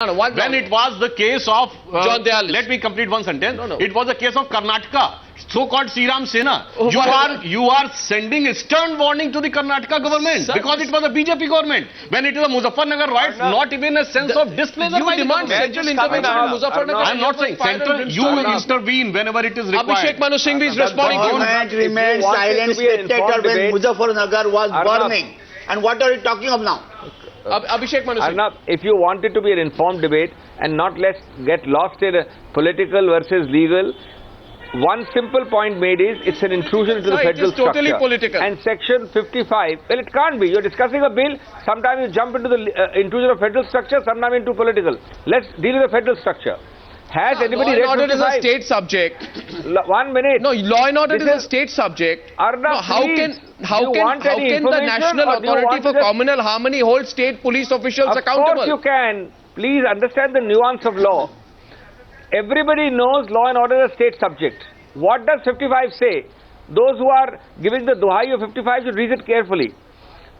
When it was the case of John Dayal. Let me complete one sentence. No. It was the case of Karnataka, so-called Secy Sena. You are sending a stern warning to the Karnataka government because it was a BJP government. When it is a Muzaffarnagar riots, not even a sense of displeasure. You demand central intervention in Muzaffarnagar. I am not saying central. You will intervene whenever it is required. Abhishek Manu Singhvi is responding to you. Government remained silent spectator when Muzaffarnagar was burning. And what are you talking of now? Abhishek Manu Singhvi. Arnab, if you want it to be an informed debate and not get lost in political versus legal, one simple point made is it's an intrusion into the federal structure. It is totally political. And section 55, well, it can't be. You're discussing a bill, sometimes you jump into the intrusion of federal structure, sometimes into political. Let's deal with the federal structure. Has anybody read 55? Law and order is a state subject. 1 minute. No, law and order is a state subject. Arnab, no, how can the National Authority for Communal Harmony hold state police officials accountable? Of course you can. Please understand the nuance of law. Everybody knows law and order is a state subject. What does 55 say? Those who are giving the duhai of 55 should read it carefully.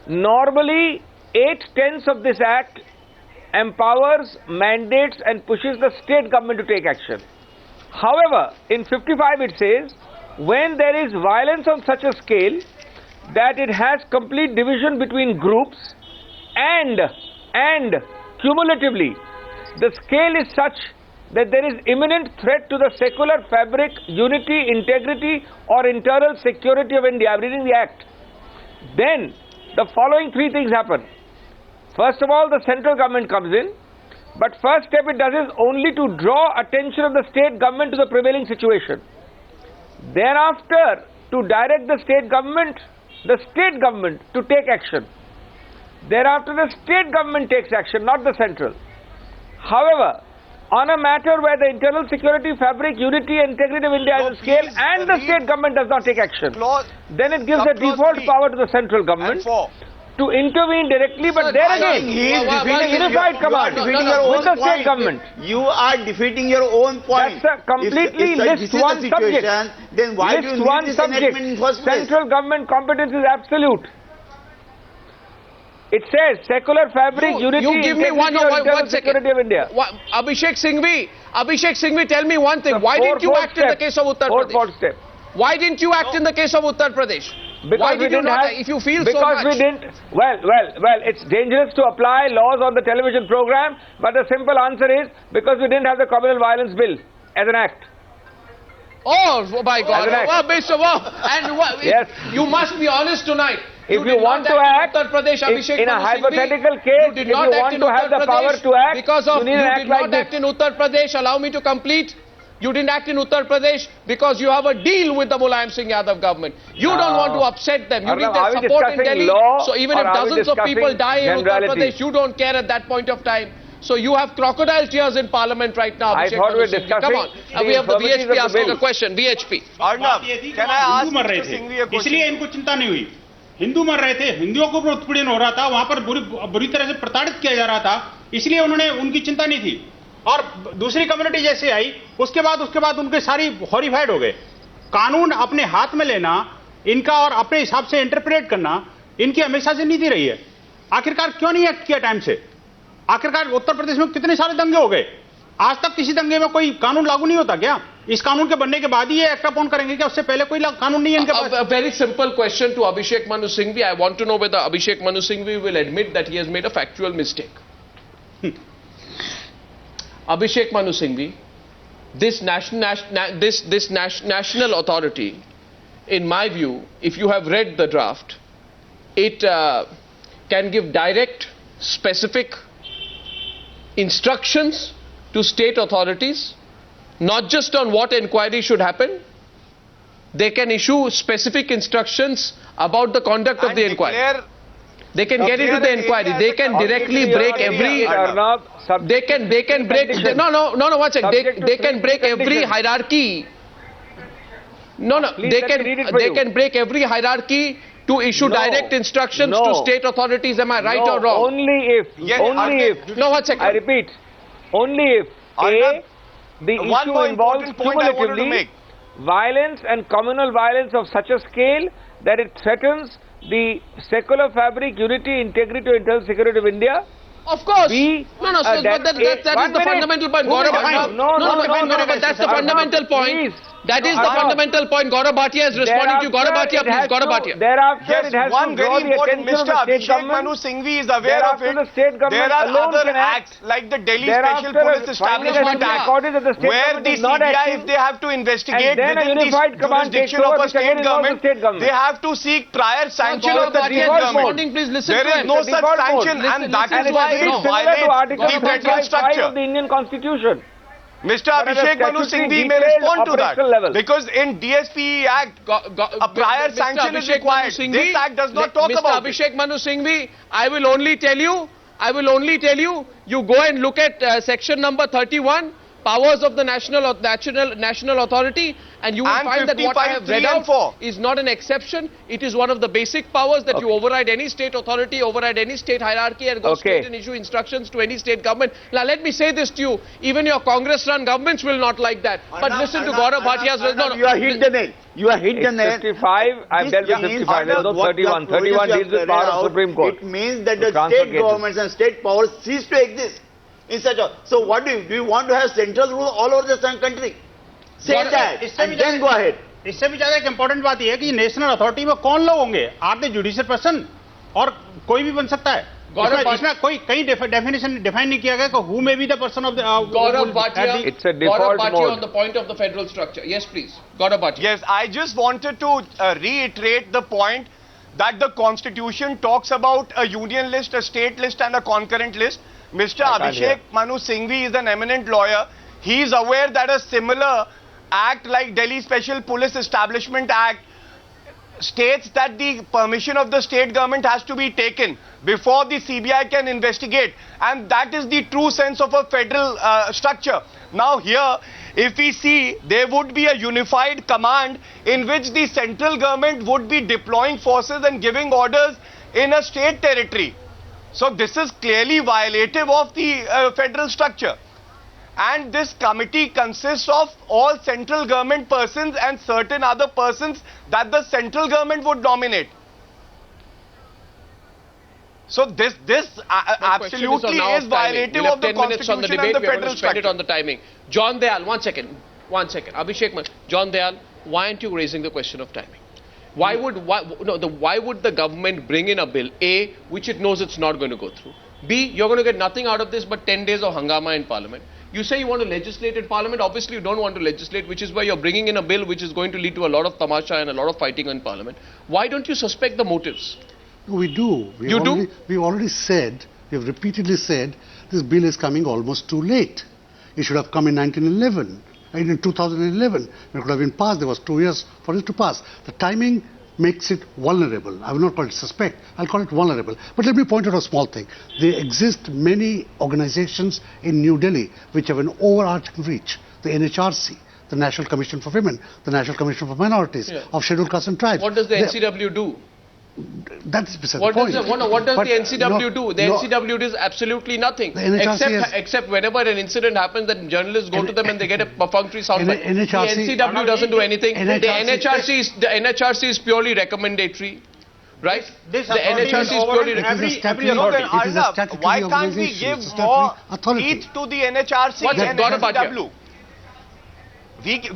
Normally, 8/10 of this act empowers, mandates and pushes the state government to take action. However, in 55 it says, when there is violence on such a scale that it has complete division between groups and cumulatively, the scale is such that there is imminent threat to the secular fabric, unity, integrity or internal security of India. I'm reading the act. Then the following three things happen. First of all, the central government comes in, but first step it does is only to draw attention of the state government to the prevailing situation. Thereafter, to direct the state government to take action. Thereafter, the state government takes action, not the central. However, on a matter where the internal security, fabric, unity and integrity of India is a scale and the state government does not take action, then it gives a default power to the central government to intervene directly, but there again, he is defeating unified command with the state government. You are defeating your own point. That's a completely list one subject. Then why do you need this enactment in first place? Central government competence is absolute. It says secular fabric, unity, you give me one security of India. Abhishek Singhvi, tell me one thing. Why didn't you act in the case of Uttar Pradesh? Why didn't you act in the case of Uttar Pradesh? Because we didn't have, if you feel because so much. we didn't, well, it's dangerous to apply laws on the television program, but the simple answer is because we didn't have the communal violence bill as an act. Oh my God! Yes. You must be honest tonight. If you want to act in a hypothetical case, if you want to have the power to act, you need an act like this. You did not act in Uttar Pradesh. Allow me to complete. You didn't act in Uttar Pradesh because you have a deal with the Mulayam Singh Yadav government. You don't want to upset them. You need their support in Delhi. So even if dozens of people die in Uttar Pradesh, you don't care at that point of time. So you have crocodile tears in Parliament right now. I thought we were discussing. Come on. We have the VHP asking a question. VHP. Arnab, can I ask Mr. Singhvi a question? इसलिए इनको चिंता नहीं हुई. हिंदू मर रहे थे, हिंदुओं को उत्पीड़न हो रहा था, वहां पर बुरी तरह से प्रताड़ित किया जा रहा था, इसलिए उन्होंने उनकी चिंता नहीं थी. और दूसरी कम्युनिटी जैसे आई, उसके बाद उनके सारी हॉरिफाइड हो गए. कानून अपने हाथ में लेना, इनका और अपने हिसाब से इंटरप्रेट करना, इनकी हमेशा से नीति रही है. आखिरकार क्यों नहीं एक्ट किया टाइम से? आखिरकार उत्तर प्रदेश में कितने सारे दंगे हो गए? आज तक किसी दंगे में कोई कानून लागू नहीं होता क्या? इस कानून के बनने के बाद ही ये एक्ट अपॉन करेंगे क्या? उससे पहले कोई कानून नहीं है इनके पास? A very simple question to Abhishek Manu Singhvi. I want to know whether Abhishek Manu Singhvi will admit that he has made a factual mistake. Abhishek Manu Singhvi, this national authority, in my view, if you have read the draft, it can give direct, specific instructions to state authorities, not just on what inquiry should happen. They can issue specific instructions about the conduct of the inquiry. They can get into the inquiry. They can directly break every. They can break. No. One second. They can break every hierarchy. No. They can break every hierarchy to issue direct instructions to state authorities. Am I right or wrong? Only if. No, one second. I repeat. Only if the issue involves cumulatively violence and communal violence of such a scale that it threatens the secular fabric, unity, integrity, or internal security of India, Of course. B, No, so but that is the fundamental point. Gaurav Bhatia. No, but that's the fundamental point. That is the fundamental point. Gaurav Bhatia is responding to you. Gaurav Bhatia, please. Gaurav Bhatia. Thereafter, it has one to draw very the important, attention Mr. of the state Abhishek government. Manu Singhvi is aware of it. The state government There are alone other can act. acts like the Delhi Special Police Establishment Act, where the CBI, if they have to investigate within the jurisdiction of a state government, they have to seek prior sanction of the state government. Please listen There is no such sanction, and that is why it violates the federal structure of the Indian Constitution. Mr. Abhishek Manu Singhvi may respond to that, because in DSP Act, a prior sanction is required. This Act does not talk about it. Mr. Abhishek Manu Singhvi, I will only tell you, you go and look at section number 31, powers of the national authority, and you will find that what I have read out is not an exception. It is one of the basic powers that you override any state authority, override any state hierarchy, and go straight and issue instructions to any state government. Now let me say this to you, even your Congress-run governments will not like that. But listen to Gaurav Bhatia's... You are hit the nail. You are hit the nail. 55, I've dealt with 55, there is no 31. 31 deals with power of Supreme Court. It means that the state governments and state powers cease to exist. In such a, so what do you want to have central rule all over the country? Say that and then go ahead. इससे भी ज्यादा एक important बात यह है कि national authority में कौन लोग होंगे? आर द जुडिशियल पर्सन, और कोई भी बन सकता है. इसमें कोई कहीं डेफिनेशन डिफाइन नहीं किया गया कि who may be the person of the Gaurav Bhatia. It's a default mode. On the point of the federal structure. Yes, please. Gaurav Bhatia. Yes, I just wanted to reiterate the point that the Constitution talks about a union list, a state list, and a concurrent list. Mr. Abhishek Manu Singhvi is an eminent lawyer. He is aware that a similar act like Delhi Special Police Establishment Act states that the permission of the state government has to be taken before the CBI can investigate, and that is the true sense of a federal structure. Now here, if we see, there would be a unified command in which the central government would be deploying forces and giving orders in a state territory. So this is clearly violative of the federal structure. And this committee consists of all central government persons and certain other persons that the central government would nominate. So this absolutely is violative of the Constitution and the federal structure. On the timing. John Dayal, one second. Abhishek, John Dayal, why aren't you raising the question of timing? Why would the government bring in a bill, A, which it knows it's not going to go through? B, you're going to get nothing out of this but 10 days of hangama in Parliament. You say you want to legislate in Parliament, obviously you don't want to legislate, which is why you're bringing in a bill which is going to lead to a lot of tamasha and a lot of fighting in Parliament. Why don't you suspect the motives? We do. We've already said, we have repeatedly said, this bill is coming almost too late. It should have come in 1911. In 2011, it could have been passed. There was 2 years for it to pass. The timing makes it vulnerable. I will not call it suspect. I'll call it vulnerable. But let me point out a small thing. There exist many organizations in New Delhi which have an overarching reach. The NHRC, the National Commission for Women, the National Commission for Minorities of Scheduled Castes and Tribes. What does the NCW do? That is beside the point. What does the NCW do? The NCW does absolutely nothing. Except whenever an incident happens, then journalists go to them and they get a perfunctory soundbite. The NCW doesn't do anything. The NHRC is purely recommendatory. Right? The NHRC is purely recommendatory. Why can't we give more teeth to the NHRC and NCW?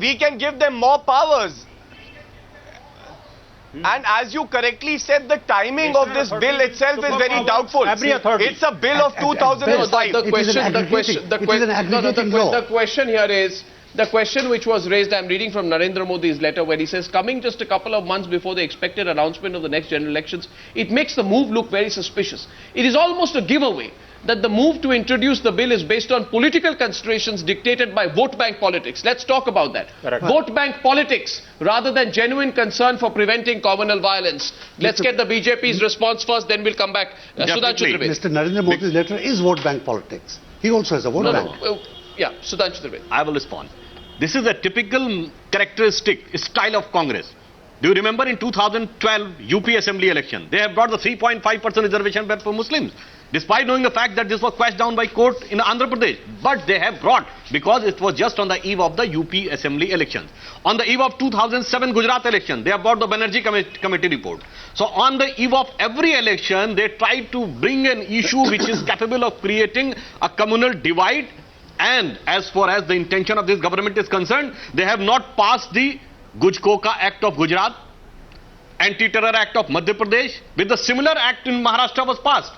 We can give them more powers. And as you correctly said, the timing of this bill itself is very doubtful. It's a bill of 2005. The question here is, the question which was raised, I'm reading from Narendra Modi's letter where he says, coming just a couple of months before the expected announcement of the next general elections, it makes the move look very suspicious. It is almost a giveaway that the move to introduce the bill is based on political considerations dictated by vote bank politics. Let's talk about that. Correct. Vote bank politics rather than genuine concern for preventing communal violence. Let's get the BJP's response first, then we'll come back. Sudhanshu Trivedi. Mr. Narendra Modi's letter is vote bank politics. He also has a vote bank. Sudhanshu Trivedi. I will respond. This is a typical characteristic style of Congress. Do you remember in 2012 UP Assembly election? They have got the 3.5% reservation for Muslims. despite knowing the fact that this was quashed down by court in Andhra Pradesh. But they have brought, because it was just on the eve of the UP Assembly elections. On the eve of 2007 Gujarat election, they have brought the Banerjee committee report. So on the eve of every election, they tried to bring an issue which is capable of creating a communal divide. And as far as the intention of this government is concerned, they have not passed the Gujkoka Act of Gujarat, Anti-Terror Act of Madhya Pradesh, with the similar act in Maharashtra was passed.